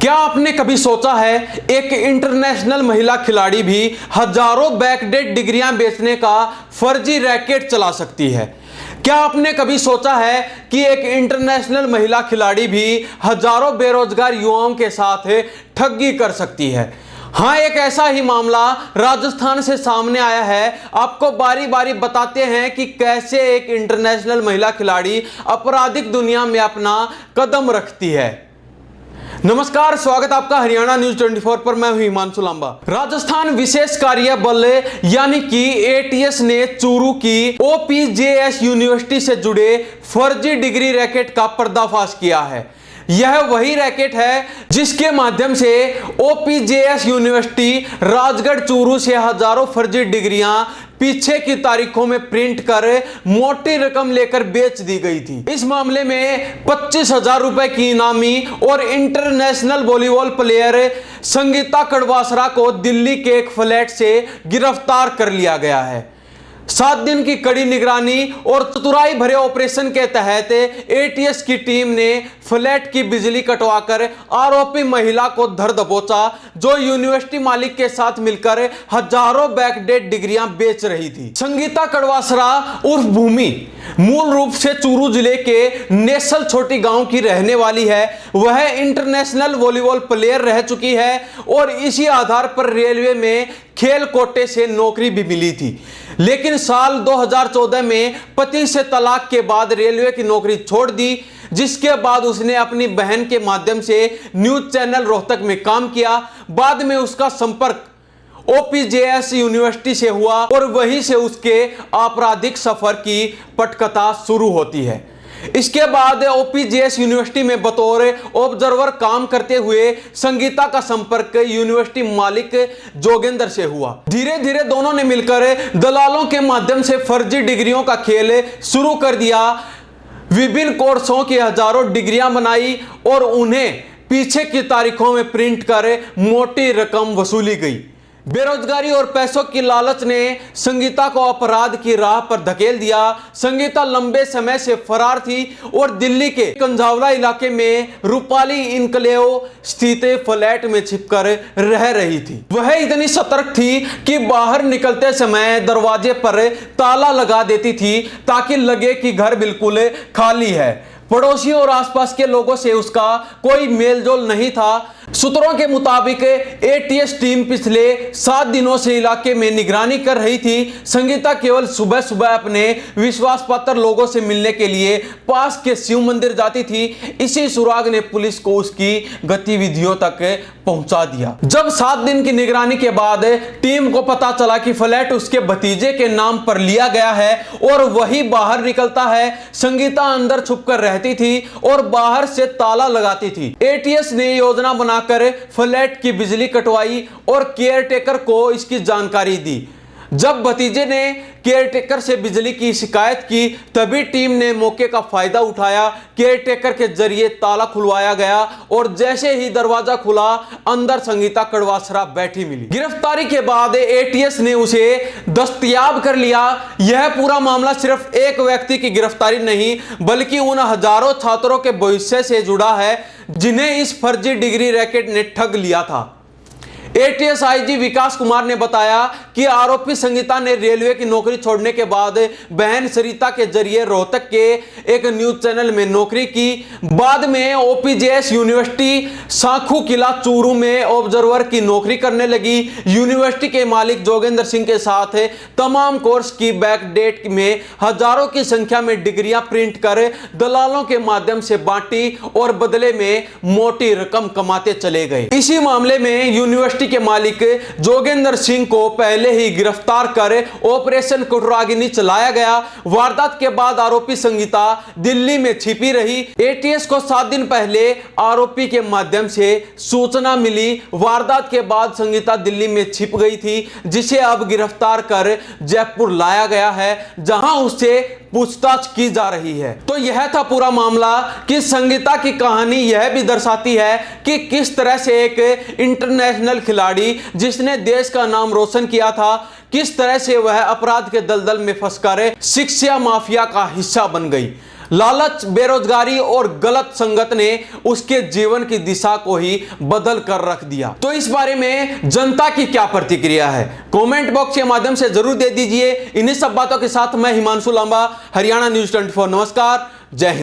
क्या आपने कभी सोचा है एक इंटरनेशनल महिला खिलाड़ी भी हजारों बैकडेट डिग्रियां बेचने का फर्जी रैकेट चला सकती है? क्या आपने कभी सोचा है कि एक इंटरनेशनल महिला खिलाड़ी भी हजारों बेरोजगार युवाओं के साथ ठगी कर सकती है? हाँ, एक ऐसा ही मामला राजस्थान से सामने आया है। आपको बारी बारी बताते हैं कि कैसे एक इंटरनेशनल महिला खिलाड़ी आपराधिक दुनिया में अपना कदम रखती है। नमस्कार, स्वागत आपका हरियाणा न्यूज 24 पर। मैं हूं हिमांशु लांबा। राजस्थान विशेष कार्य बल यानी कि एटीएस ने चूरू की ओपीजेएस यूनिवर्सिटी से जुड़े फर्जी डिग्री रैकेट का पर्दाफाश किया है। यह वही रैकेट है जिसके माध्यम से ओपीजेएस यूनिवर्सिटी राजगढ़ चूरू से हजारों फर्जी डिग्रियां पीछे की तारीखों में प्रिंट कर मोटी रकम लेकर बेच दी गई थी। इस मामले में 25,000 रुपए की इनामी और international volleyball player Sangeeta Kadwasara को दिल्ली के एक फ्लैट से गिरफ्तार कर लिया गया है। 7 दिन की कड़ी निगरानी और चतुराई भरे ऑपरेशन के तहत एटीएस की टीम ने फ्लैट की बिजली कटवाकर आरोपी महिला को धर दबोचा, जो यूनिवर्सिटी मालिक के साथ मिलकर हजारों बैकडेट डिग्रियां बेच रही थी। संगीता कड़वासरा उर्फ भूमि मूल रूप से चूरू जिले के नेसल छोटी गांव की रहने वाली है। वह इंटरनेशनल वॉलीबॉल प्लेयर रह चुकी है और इसी आधार पर रेलवे में खेल कोटे से नौकरी भी मिली थी, लेकिन साल 2014 में पति से तलाक के बाद रेलवे की नौकरी छोड़ दी, जिसके बाद उसने अपनी बहन के माध्यम से न्यूज चैनल रोहतक में काम किया। बाद में उसका संपर्क ओपीजेएस यूनिवर्सिटी से हुआ और वहीं से उसके आपराधिक सफर की पटकथा शुरू होती है। इसके बाद ओपीजेएस यूनिवर्सिटी में बतौर ऑब्जर्वर काम करते हुए संगीता का संपर्क यूनिवर्सिटी मालिक जोगेंद्र से हुआ। धीरे धीरे दोनों ने मिलकर दलालों के माध्यम से फर्जी डिग्रियों का खेल शुरू कर दिया। विभिन्न कोर्सों की हजारों डिग्रियां बनाई और उन्हें पीछे की तारीखों में प्रिंट कर मोटी रकम वसूली गई। बेरोजगारी और पैसों की लालच ने संगीता को अपराध की राह पर धकेल दिया। संगीता लंबे समय से फरार थी और दिल्ली के कंझावला इलाके में रूपाली इनक्लेव स्थित फ्लैट में छिपकर रह रही थी। वह इतनी सतर्क थी कि बाहर निकलते समय दरवाजे पर ताला लगा देती थी ताकि लगे कि घर बिल्कुल खाली है। पड़ोसियों और आसपास के लोगों से उसका कोई मेलजोल नहीं था। सूत्रों के मुताबिक एटीएस टीम पिछले 7 दिनों से इलाके में निगरानी कर रही थी। संगीता केवल सुबह सुबह अपने विश्वास पात्र लोगों से मिलने के लिए पास के शिव मंदिर जाती थी। इसी सुराग ने पुलिस को उसकी गतिविधियों तक पहुंचा दिया। जब 7 दिन की निगरानी के बाद टीम को पता चला कि फ्लैट उसके भतीजे के नाम पर लिया गया है और वही बाहर निकलता है, संगीता अंदर छुपकर रहती थी और बाहर से ताला लगाती थी। एटीएस ने योजना बनाकर फ्लैट की बिजली कटवाई और केयरटेकर को इसकी जानकारी दी। जब भतीजे ने केयरटेकर से बिजली की शिकायत की, तभी टीम ने मौके का फायदा उठाया। केयरटेकर के जरिए ताला खुलवाया गया और जैसे ही दरवाजा खुला, अंदर संगीता कड़वासरा बैठी मिली। गिरफ्तारी के बाद एटीएस ने उसे दस्तयाब कर लिया। यह पूरा मामला सिर्फ एक व्यक्ति की गिरफ्तारी नहीं, बल्कि उन हजारों छात्रों के भविष्य से जुड़ा है जिन्हें इस फर्जी डिग्री रैकेट ने ठग लिया था। एटीएस आईजी विकास कुमार ने बताया कि आरोपी संगीता ने रेलवे की नौकरी छोड़ने के बाद बहन सरिता के जरिए रोहतक के एक न्यूज चैनल में नौकरी की। बाद में ओपीजेएस यूनिवर्सिटी सांखू किला चूरू में ऑब्जर्वर की नौकरी करने लगी। यूनिवर्सिटी के मालिक जोगेंद्र सिंह के साथ तमाम कोर्स की बैकडेट में हजारों की संख्या में डिग्रियां प्रिंट कर दलालों के माध्यम से बांटी और बदले में मोटी रकम कमाते चले गए। इसी मामले में यूनिवर्सिटी के मालिक जोगेंद्र सिंह को पहले ही गिरफ्तार कर ऑपरेशन कुटरागिनी चलाया गया। वारदात के बाद आरोपी संगीता दिल्ली में छिपी रही। एटीएस को 7 दिन पहले आरोपी के माध्यम से सूचना मिली। वारदात के बाद संगीता दिल्ली में छिप गई थी, जिसे अब गिरफ्तार कर जयपुर लाया गया है, जहां उससे पूछताछ की जा रही है। तो यह था पूरा मामला कि संगीता की कहानी यह भी दर्शाती है कि किस तरह से एक इंटरनेशनल खिलाड़ी जिसने देश का नाम रोशन किया था, किस तरह से वह अपराध के दलदल में फंसकर शिक्षा माफिया का हिस्सा बन गई। लालच, बेरोजगारी और गलत संगत ने उसके जीवन की दिशा को ही बदल कर रख दिया। तो इस बारे में जनता की क्या प्रतिक्रिया है, कमेंट बॉक्स के माध्यम से जरूर दे दीजिए। इन्हीं सब बातों के साथ मैं हिमांशु लांबा, हरियाणा न्यूज़ 24। नमस्कार, जय हिंद।